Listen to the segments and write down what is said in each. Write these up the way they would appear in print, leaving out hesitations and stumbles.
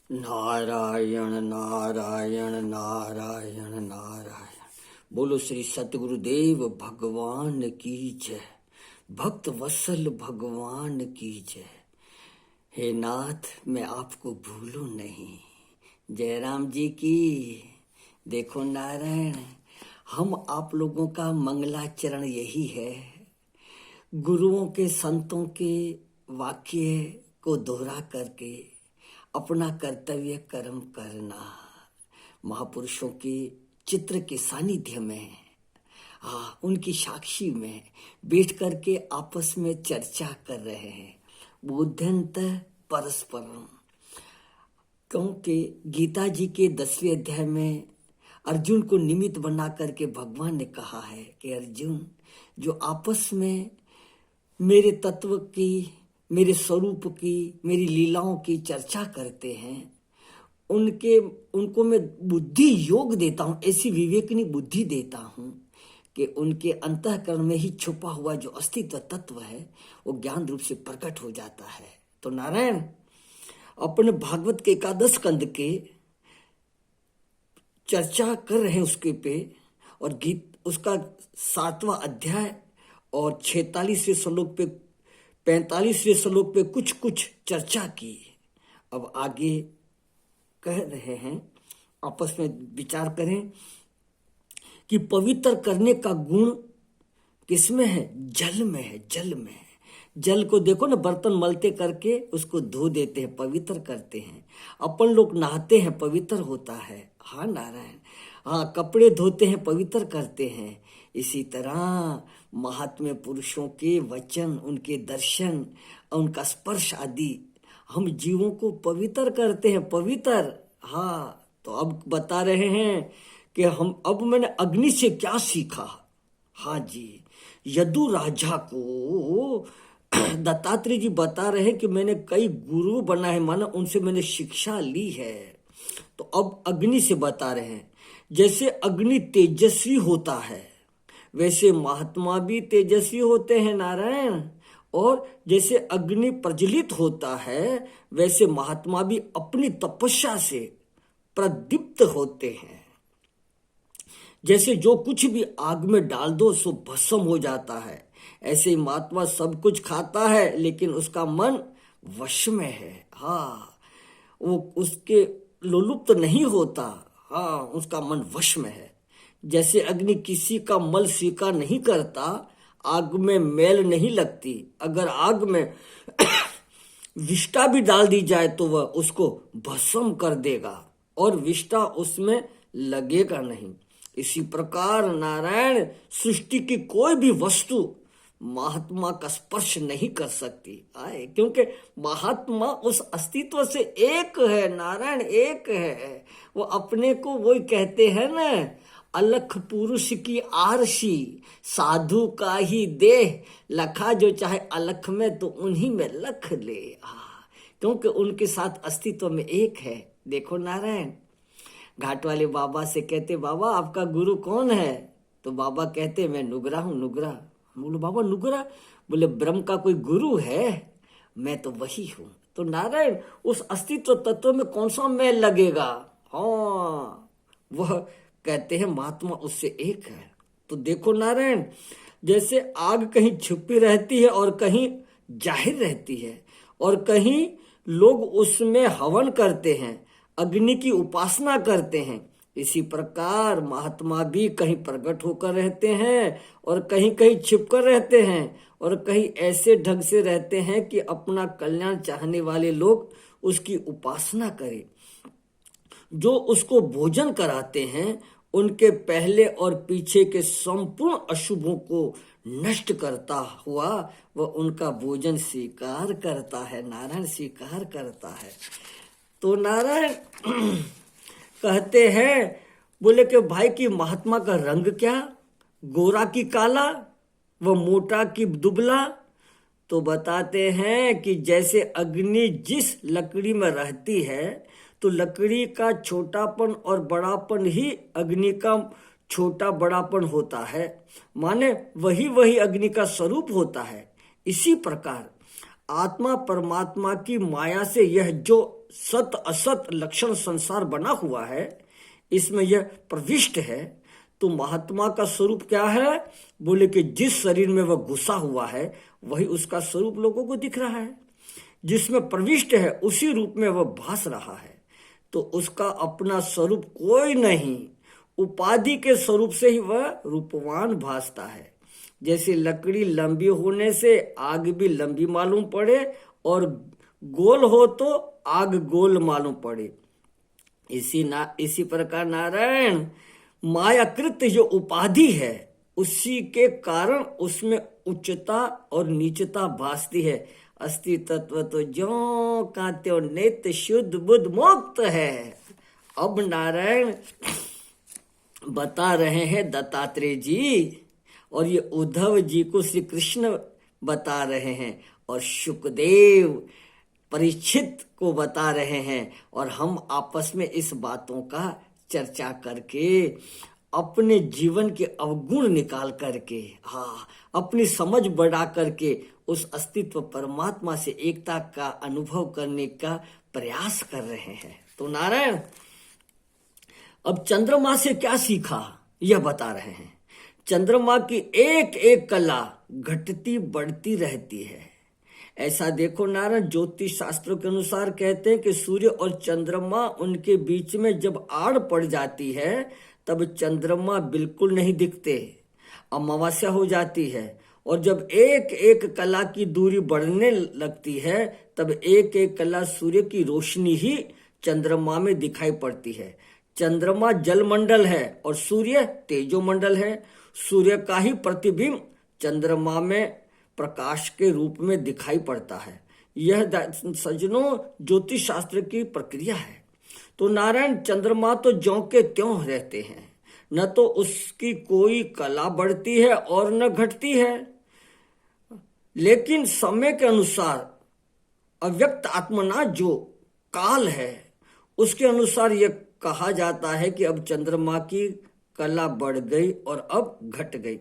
नारायण नारायण नारायण नारायण। बोलो श्री सतगुरुदेव भगवान की जय। भक्त वत्सल भगवान की जय। हे नाथ, मैं आपको भूलूं नहीं। जयराम जी की। देखो नारायण, हम आप लोगों का मंगलाचरण यही है, गुरुओं के संतों के वाक्य को दोहरा करके अपना कर्तव्य कर्म करना, महापुरुषों के चित्र के सानिध्य में, उनकी साक्षी में बैठ करके आपस में चर्चा कर रहे हैं। बुद्धंत परस्परम, क्योंकि गीता जी के 10वें अध्याय में अर्जुन को निमित्त बना करके भगवान ने कहा है कि अर्जुन, जो आपस में मेरे तत्व की, मेरे स्वरूप की, मेरी लीलाओं की चर्चा करते हैं, उनको मैं बुद्धि योग देता हूँ, ऐसी विवेकनी बुद्धि देता हूँ कि उनके अंतःकरण में ही छुपा हुआ जो अस्तित्व तत्व है वो ज्ञान रूप से प्रकट हो जाता है। तो नारायण अपने भागवत के 11 स्कंद के चर्चा कर रहे हैं उसके पे, और गीत उसका 7वां अध्याय और 46वें श्लोक पे, 45वें श्लोक पे कुछ कुछ चर्चा की। अब आगे कह रहे हैं, आपस में विचार करें कि पवित्र करने का गुण किसमें है? जल में है। जल में है। जल को देखो ना, बर्तन मलते करके उसको धो देते हैं, पवित्र करते हैं। अपन लोग नहाते हैं, पवित्र होता है। हाँ नारायण, हाँ, कपड़े धोते हैं, पवित्र करते हैं। इसी तरह महात्म्य पुरुषों के वचन, उनके दर्शन, उनका स्पर्श आदि हम जीवों को पवित्र करते हैं। पवित्र, हाँ। तो अब बता रहे हैं कि अब मैंने अग्नि से क्या सीखा। हाँ जी, यदु राजा को दत्तात्रेय जी बता रहे हैं कि मैंने कई गुरु बनाए, माना उनसे मैंने शिक्षा ली है। तो अब अग्नि से बता रहे हैं, जैसे अग्नि तेजस्वी होता है वैसे महात्मा भी तेजस्वी होते हैं नारायण, और जैसे अग्नि प्रज्वलित होता है वैसे महात्मा भी अपनी तपस्या से प्रदीप्त होते हैं। जैसे जो कुछ भी आग में डाल दो सो भस्म हो जाता है, ऐसे ही महात्मा सब कुछ खाता है लेकिन उसका मन वश में है। हाँ, वो उसके लोलुप्त नहीं होता। हाँ, उसका मन वश में है। जैसे अग्नि किसी का मल स्वीकार नहीं करता, आग में मैल नहीं लगती। अगर आग में विष्ठा भी डाल दी जाए तो वह उसको भस्म कर देगा और विष्ठा उसमें लगेगा नहीं। इसी प्रकार नारायण, सृष्टि की कोई भी वस्तु महात्मा का स्पर्श नहीं कर सकती, क्योंकि महात्मा उस अस्तित्व से एक है नारायण, एक है। वो अपने को वही कहते हैं ना, अलख पुरुष की आरसी, साधु का ही देह, लखा जो चाहे अलख में तो उन्हीं में लख ले। क्योंकि उनके साथ अस्तित्व में एक है। देखो नारायण, घाट वाले बाबा से कहते, बाबा आपका गुरु कौन है? तो बाबा कहते, मैं नुगरा हूँ। नुगरा? बोलो बाबा नुगरा? बोले ब्रह्म का कोई गुरु है? मैं तो वही हूँ। तो नारायण, उस अस्तित्व तत्व में कौन सा मैल लगेगा? हाँ, वह कहते हैं महात्मा उससे एक है। तो देखो नारायण, जैसे आग कहीं छुपी रहती है और कहीं जाहिर रहती है, और कहीं लोग उसमें हवन करते हैं, अग्नि की उपासना करते हैं, इसी प्रकार महात्मा भी कहीं प्रकट होकर रहते हैं और कहीं कहीं छिपकर रहते हैं, और कहीं ऐसे ढंग से रहते हैं कि अपना कल्याण चाहने वाले लोग उसकी उपासना करें। जो उसको भोजन कराते हैं उनके पहले और पीछे के संपूर्ण अशुभों को नष्ट करता हुआ वह उनका भोजन स्वीकार करता है। नारायण स्वीकार करता है। तो नारायण कहते हैं, बोले कि भाई की महात्मा का रंग क्या? गोरा की काला, व मोटा की दुबला? तो बताते हैं कि जैसे अग्नि जिस लकड़ी में रहती है तो लकड़ी का छोटापन और बड़ापन ही अग्नि का छोटा बड़ापन होता है, माने वही वही अग्नि का स्वरूप होता है। इसी प्रकार आत्मा परमात्मा की माया से यह जो सत असत लक्षण संसार बना हुआ है, इसमें यह प्रविष्ट है। तो महात्मा का स्वरूप क्या है? बोले कि जिस शरीर में वह घुसा हुआ है वही उसका स्वरूप लोगों को दिख रहा है, जिसमें प्रविष्ट है उसी रूप में वह भास रहा है। तो उसका अपना स्वरूप कोई नहीं, उपाधि के स्वरूप से ही वह रूपवान भासता है। जैसे लकड़ी लंबी होने से आग भी लंबी मालूम पड़े और गोल हो तो आग गोल मालूम पड़े, इसी प्रकार नारायण मायाकृत जो उपाधि है उसी के कारण उसमें उच्चता और नीचता भासती है। अस्ति तत्व तो ज्यों का त्यों नित्य शुद्ध बुद्ध मुक्त है। अब नारायण बता रहे हैं दत्तात्रेय जी, और ये उद्धव जी को श्री कृष्ण बता रहे हैं, और शुकदेव परीक्षित को बता रहे हैं, और हम आपस में इस बातों का चर्चा करके अपने जीवन के अवगुण निकाल करके, अपनी समझ बढ़ा करके उस अस्तित्व परमात्मा से एकता का अनुभव करने का प्रयास कर रहे हैं। तो नारायण अब चंद्रमा से क्या सीखा यह बता रहे हैं। चंद्रमा की एक एक कला घटती बढ़ती रहती है। ऐसा देखो नारायण, ज्योतिष शास्त्रों के अनुसार कहते हैं कि सूर्य और चंद्रमा उनके बीच में जब आड़ पड़ जाती है तब चंद्रमा बिल्कुल नहीं दिखते, अमावस्या हो जाती है। और जब एक एक कला की दूरी बढ़ने लगती है तब एक एक कला सूर्य की रोशनी ही चंद्रमा में दिखाई पड़ती है। चंद्रमा जलमंडल है और सूर्य तेजोमंडल है। सूर्य का ही प्रतिबिंब चंद्रमा में प्रकाश के रूप में दिखाई पड़ता है। यह सज्जनों ज्योतिष शास्त्र की प्रक्रिया है। तो नारायण चंद्रमा तो ज्यों के त्यों रहते हैं, न तो उसकी कोई कला बढ़ती है और न घटती है, लेकिन समय के अनुसार अव्यक्त आत्मना जो काल है उसके अनुसार यह कहा जाता है कि अब चंद्रमा की कला बढ़ गई और अब घट गई।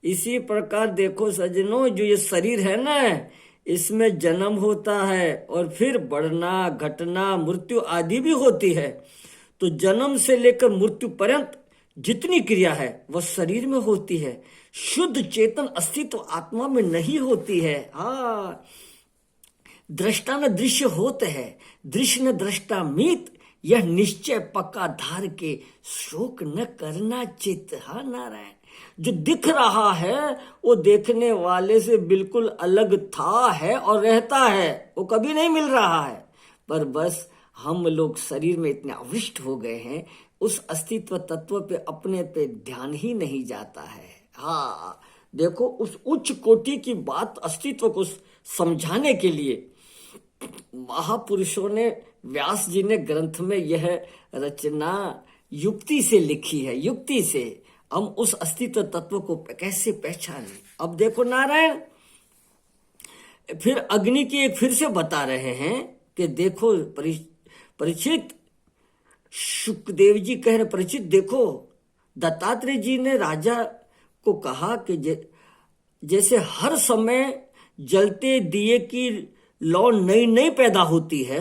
इसी प्रकार देखो सज्जनों, जो ये शरीर है ना, इसमें जन्म होता है और फिर बढ़ना घटना मृत्यु आदि भी होती है। तो जन्म से लेकर मृत्यु पर्यंत जितनी क्रिया है वह शरीर में होती है, शुद्ध चेतन अस्तित्व आत्मा में नहीं होती है। दृष्टा न दृश्य होते है, दृश्य न दृष्टा मीत, यह निश्चय पक्का धार के शोक न करना चित। नारायण, जो दिख रहा है वो देखने वाले से बिल्कुल अलग था है और रहता है, वो कभी नहीं मिल रहा है। पर बस हम लोग शरीर में इतने अविष्ट हो गए हैं, उस अस्तित्व तत्व पे अपने पे ध्यान ही नहीं जाता है। देखो उस उच्च कोटि की बात अस्तित्व को समझाने के लिए महापुरुषों ने, व्यास जी ने ग्रंथ में यह रचना युक्ति से लिखी है। युक्ति से हम उस अस्तित्व तत्व को कैसे पहचानें। अब देखो नारायण फिर अग्नि की एक फिर से बता रहे हैं कि देखो परीक्षित, शुकदेव जी कह रहे परीक्षित देखो, दत्तात्रेय जी ने राजा को कहा कि जैसे हर समय जलते दिए की लौ नई नई पैदा होती है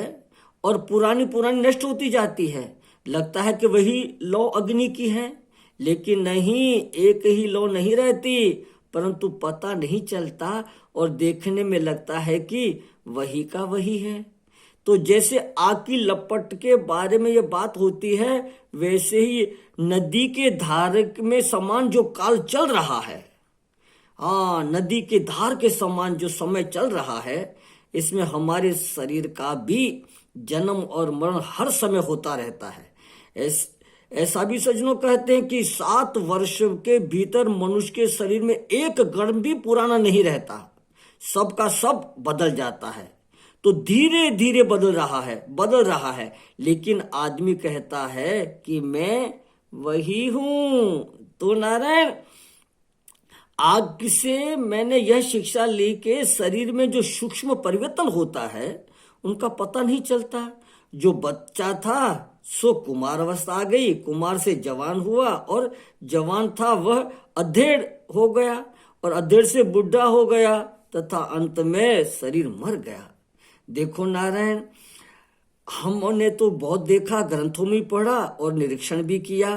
और पुरानी पुरानी नष्ट होती जाती है, लगता है कि वही लौ अग्नि की है, लेकिन नहीं, एक ही लौ नहीं रहती, परंतु पता नहीं चलता और देखने में लगता है कि वही का वही है। तो जैसे आग की लपट के बारे में ये बात होती है, वैसे ही नदी के धार में समान जो काल चल रहा है, नदी के धार के समान जो समय चल रहा है, इसमें हमारे शरीर का भी जन्म और मरण हर समय होता रहता है। ऐसा भी सज्जनों कहते हैं कि 7 वर्ष के भीतर मनुष्य के शरीर में एक कण भी पुराना नहीं रहता, सबका सब बदल जाता है। तो धीरे धीरे बदल रहा है, लेकिन आदमी कहता है कि मैं वही हूं। तो नारायण आग से मैंने यह शिक्षा ली कि शरीर में जो सूक्ष्म परिवर्तन होता है उनका पता नहीं चलता। जो बच्चा था सो कुमार अवस्था आ गई, कुमार से जवान हुआ और जवान था वह अधेड़ हो गया और अधेड़ से बुढ़ा हो गया तथा अंत में शरीर मर गया। देखो नारायण हमने तो बहुत देखा, ग्रंथों में पढ़ा और निरीक्षण भी किया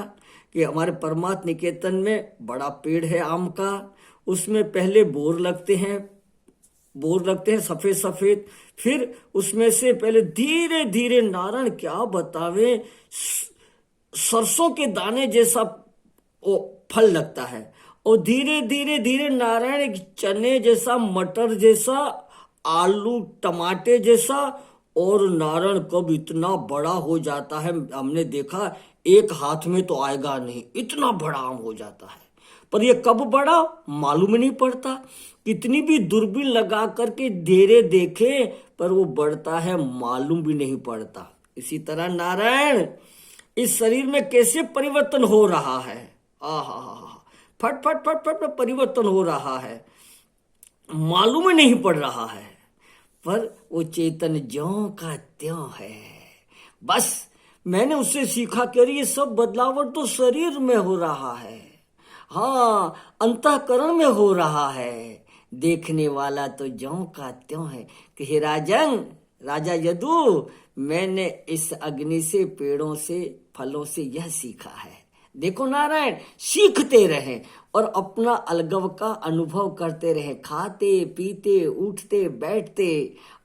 कि हमारे परमार्थ निकेतन में बड़ा पेड़ है आम का। उसमें पहले बोर लगते हैं सफेद सफेद। फिर उसमें से पहले धीरे धीरे, नारायण क्या बतावे, सरसों के दाने जैसा वो फल लगता है। और धीरे धीरे धीरे नारायण एक चने जैसा, मटर जैसा, आलू टमाटे जैसा, और नारायण कब इतना बड़ा हो जाता है, हमने देखा एक हाथ में तो आएगा नहीं, इतना बड़ा आम हो जाता है। पर ये कब बड़ा मालूम नहीं पड़ता। कितनी भी दूरबीन लगा करके धीरे देखे पर वो बढ़ता है मालूम भी नहीं पड़ता। इसी तरह नारायण इस शरीर में कैसे परिवर्तन हो रहा है, आहा, फट फट फट फट फट परिवर्तन हो रहा है, मालूम ही नहीं पड़ रहा है। पर वो चेतन ज्यों का त्यों है। बस मैंने उससे सीखा कि अरे ये सब बदलावट तो शरीर में हो रहा है, हाँ अंतःकरण में हो रहा है। देखने वाला तो ज्यों का त्यों है कि हे राजन, राजा यदु, मैंने इस अग्नि से, पेड़ों से, फलों से यह सीखा है। देखो नारायण, सीखते रहें और अपना अलगव का अनुभव करते रहें। खाते पीते उठते बैठते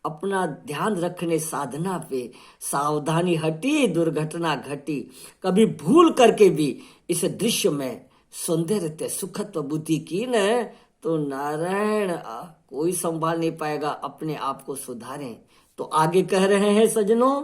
अपना ध्यान रखने साधना पे। सावधानी हटी दुर्घटना घटी। कभी भूल करके भी इस दृश्य में सौंदर्य सुखत्व बुद्धि की न, तो नारायण कोई संभाल नहीं पाएगा। अपने आप को सुधारें। तो आगे कह रहे हैं सजनों,